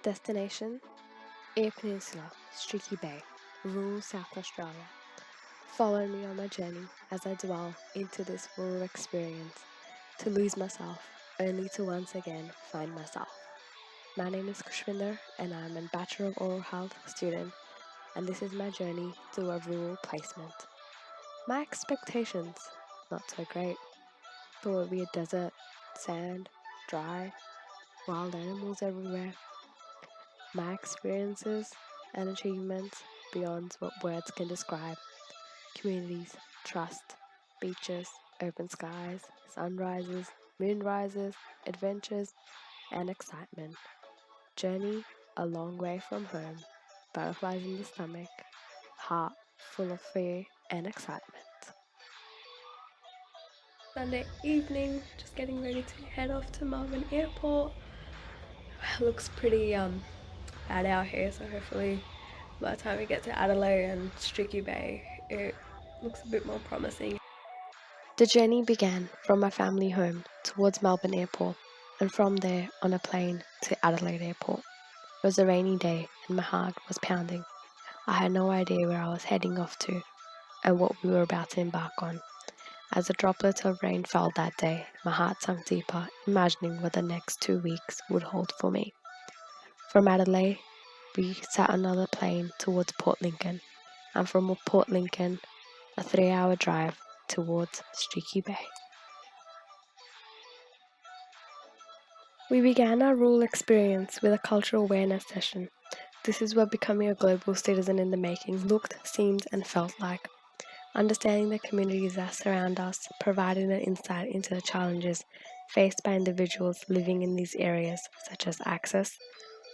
Destination: Eyre Peninsula, Streaky Bay, rural South Australia. Follow me on my journey as I dwell into this rural experience, to lose myself, only to once again find myself. My name is Kushwinder and I am a Bachelor of Oral Health student, and this is my journey to a rural placement. My expectations, not so great. Thought it would be a desert, sand, dry, wild animals everywhere. My experiences and achievements beyond what words can describe. Communities, trust, beaches, open skies, sunrises, moonrises, adventures, and excitement. Journey a long way from home, butterflies in the stomach, heart full of fear and excitement. Sunday evening, just getting ready to head off to Melbourne Airport. It looks pretty bad out here, so hopefully by the time we get to Adelaide and Streaky Bay, it looks a bit more promising. The journey began from my family home towards Melbourne Airport, and from there on a plane to Adelaide Airport. It was a rainy day and my heart was pounding. I had no idea where I was heading off to and what we were about to embark on. As the droplets of rain fell that day, my heart sunk deeper, imagining what the next 2 weeks would hold for me. From Adelaide, we sat on another plane towards Port Lincoln, and from Port Lincoln, a 3-hour drive towards Streaky Bay. We began our rural experience with a cultural awareness session. This is what becoming a global citizen in the making looked, seemed, and felt like. Understanding the communities that surround us, providing an insight into the challenges faced by individuals living in these areas, such as access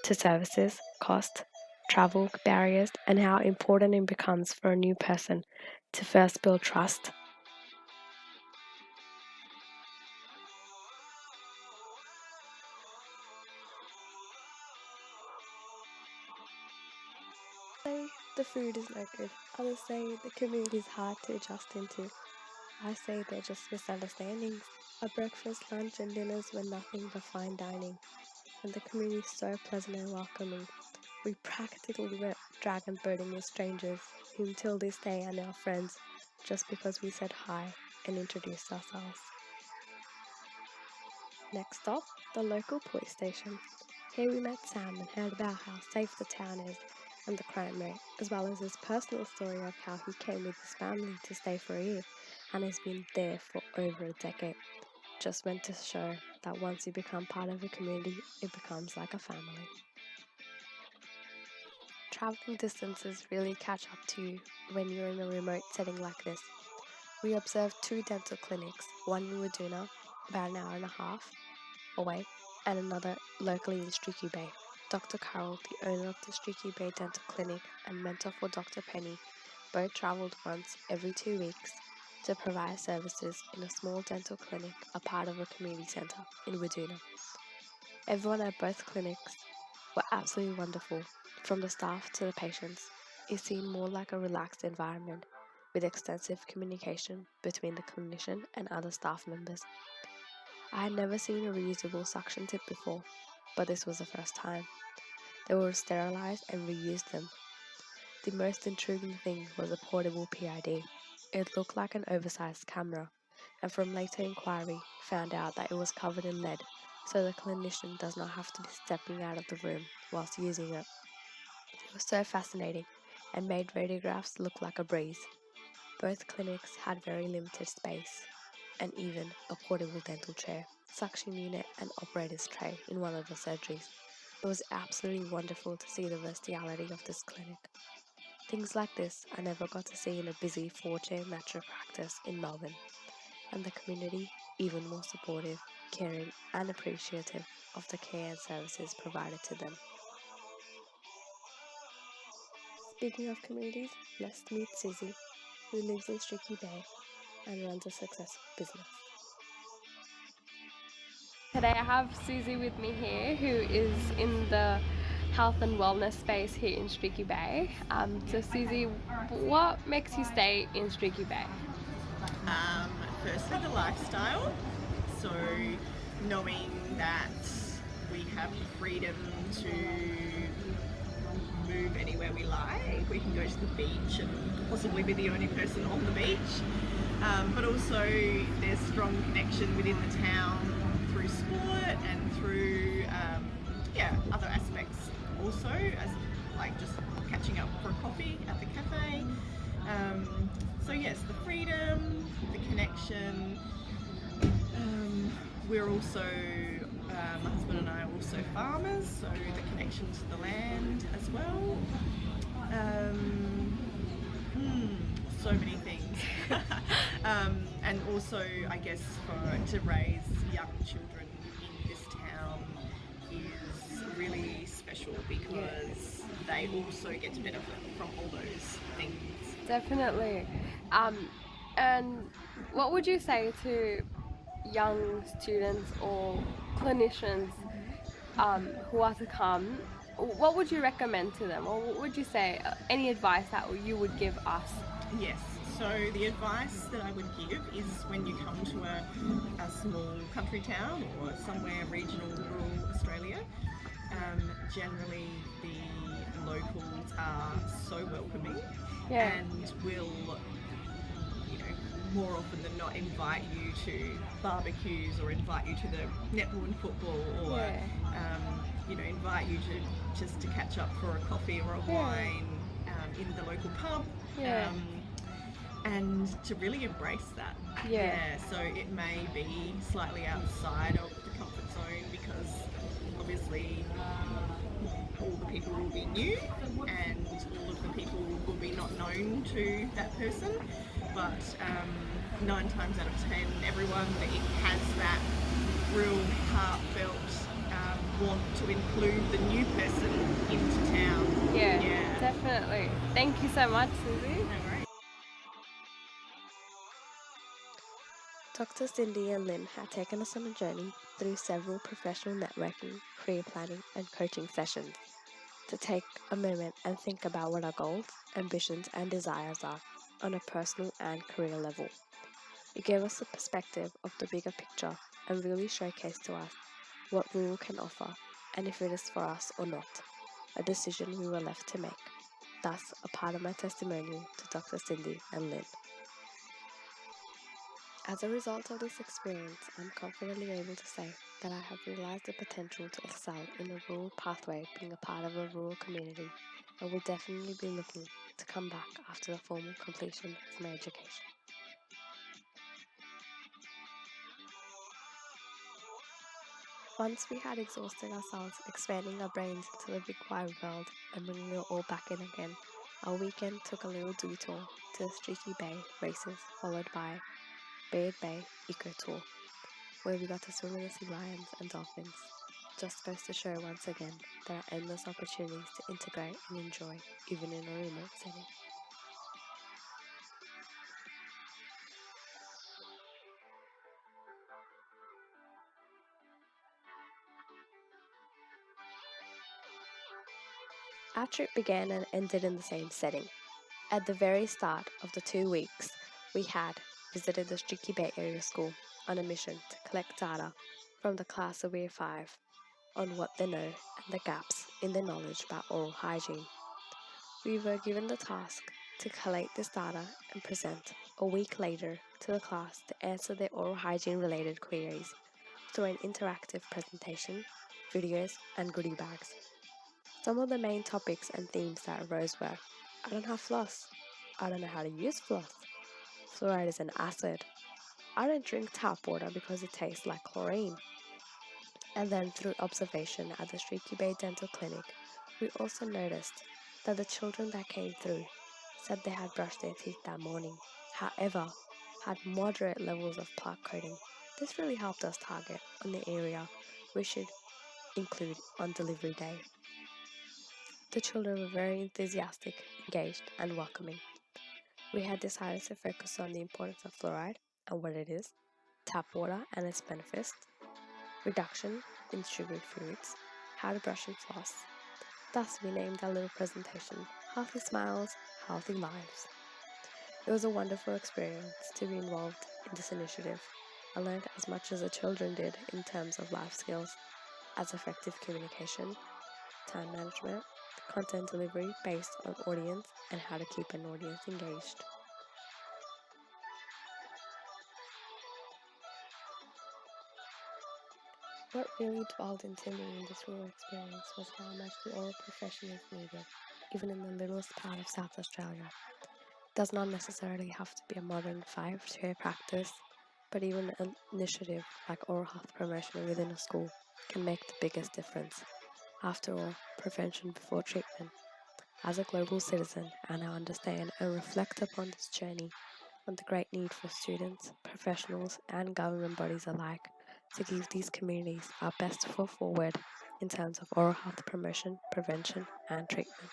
to services, cost, travel barriers, and how important it becomes for a new person to first build trust. Say the food is no good. Others say the community is hard to adjust into. I say they're just misunderstandings. Our breakfast, lunch, and dinners were nothing but fine dining, and the community is so pleasant and welcoming. We practically went dragon boating with strangers, who until this day are now friends, just because we said hi and introduced ourselves. Next stop, the local police station. Here we met Sam and heard about how safe the town is and the crime rate, as well as his personal story of how he came with his family to stay for a year and has been there for over a decade. Just went to show that once you become part of a community, it becomes like a family. Traveling distances really catch up to you when you're in a remote setting like this. We observed 2 dental clinics, one in Waduna, about an hour and a half away, and another locally in Streaky Bay. Dr. Carol, the owner of the Streaky Bay Dental Clinic, and mentor for Dr. Penny, both travelled once every 2 weeks to provide services in a small dental clinic, a part of a community centre in Waduna. Everyone at both clinics were absolutely wonderful, from the staff to the patients. It seemed more like a relaxed environment, with extensive communication between the clinician and other staff members. I had never seen a reusable suction tip before, but this was the first time. They were sterilised and reused them. The most intriguing thing was a portable PID. It looked like an oversized camera, and from later inquiry found out that it was covered in lead, so the clinician does not have to be stepping out of the room whilst using it. It was so fascinating and made radiographs look like a breeze. Both clinics had very limited space, and even a portable dental chair, suction unit, and operator's tray in one of the surgeries. It was absolutely wonderful to see the versatility of this clinic. Things like this I never got to see in a busy 4-chair metro practice in Melbourne, and the community even more supportive, caring, and appreciative of the care and services provided to them. Speaking of communities, let's meet Susie, who lives in Streaky Bay and runs a successful business. Today I have Susie with me here, who is in the health and wellness space here in Streaky Bay. So Susie, what makes you stay in Streaky Bay? Firstly, the lifestyle. So knowing that we have the freedom to move anywhere we like. We can go to the beach and possibly be the only person on the beach. But also there's strong connection within the town through sport and through other aspects also, as like just catching up for a coffee at the cafe. So yes, the freedom, the connection. We're also, my husband and I are also farmers, so the connection to the land as well. So many things. And also, I guess, to raise young children in this town is really special because they also get to benefit from all those things. Definitely. And what would you say to young students or clinicians who are to come? What would you recommend to them, or what would you say? Any advice that you would give us? Yes, so the advice that I would give is when you come to a small country town or somewhere regional, rural Australia, generally the locals are so welcoming and will, more often than not invite you to barbecues or invite you to the netball and football or invite you to just to catch up for a coffee or a wine in the local pub. And to really embrace that. So it may be slightly outside of the comfort zone because obviously all the people will be new and all of the people will be not known to that person, but 9 times out of 10 everyone has that real heartfelt want to include the new person into town. Definitely. Thank you so much, Susie. No worries. Dr. Cindy and Lynn had taken us on a journey through several professional networking, career planning, and coaching sessions to take a moment and think about what our goals, ambitions, and desires are on a personal and career level. It gave us a perspective of the bigger picture and really showcased to us what rural can offer and if it is for us or not, a decision we were left to make. Thus, a part of my testimonial to Dr. Cindy and Lynn. As a result of this experience, I'm confidently able to say that I have realized the potential to excel in a rural pathway being a part of a rural community and will definitely be looking to come back after the formal completion of my education. Once we had exhausted ourselves expanding our brains into the big wide world and bringing it all back in again, our weekend took a little detour to the Streaky Bay races, followed by Beard Bay Eco Tour, where we got to swim with the sea lions and dolphins. Just goes to show once again there are endless opportunities to integrate and enjoy, even in a remote setting. Our trip began and ended in the same setting. At the very start of the 2 weeks, we had visited the Streaky Bay Area School on a mission to collect data from the class of Year 5 on what they know and the gaps in their knowledge about oral hygiene. We were given the task to collate this data and present a week later to the class to answer their oral hygiene related queries through an interactive presentation, videos, and goodie bags. Some of the main topics and themes that arose were: I don't have floss, I don't know how to use floss, fluoride is an acid, I don't drink tap water because it tastes like chlorine. And then through observation at the Streaky Bay Dental Clinic, we also noticed that the children that came through said they had brushed their teeth that morning, however, had moderate levels of plaque coating. This really helped us target on the area we should include on delivery day. The children were very enthusiastic, engaged, and welcoming. We had decided to focus on the importance of fluoride and what it is, tap water and its benefits, reduction in sugary foods, how to brush and floss. Thus, we named our little presentation Healthy Smiles, Healthy Lives. It was a wonderful experience to be involved in this initiative. I learned as much as the children did in terms of life skills. as effective communication, time management, content delivery based on audience, and how to keep an audience engaged. What really dwelled into me in this rural experience was how much the oral profession is needed, even in the littlest part of South Australia. It does not necessarily have to be a modern 5-chair practice, but even an initiative like oral health promotion within a school can make the biggest difference. After all, prevention before treatment. As a global citizen, I now understand and reflect upon this journey on the great need for students, professionals, and government bodies alike to give these communities our best foot forward in terms of oral health promotion, prevention, and treatment.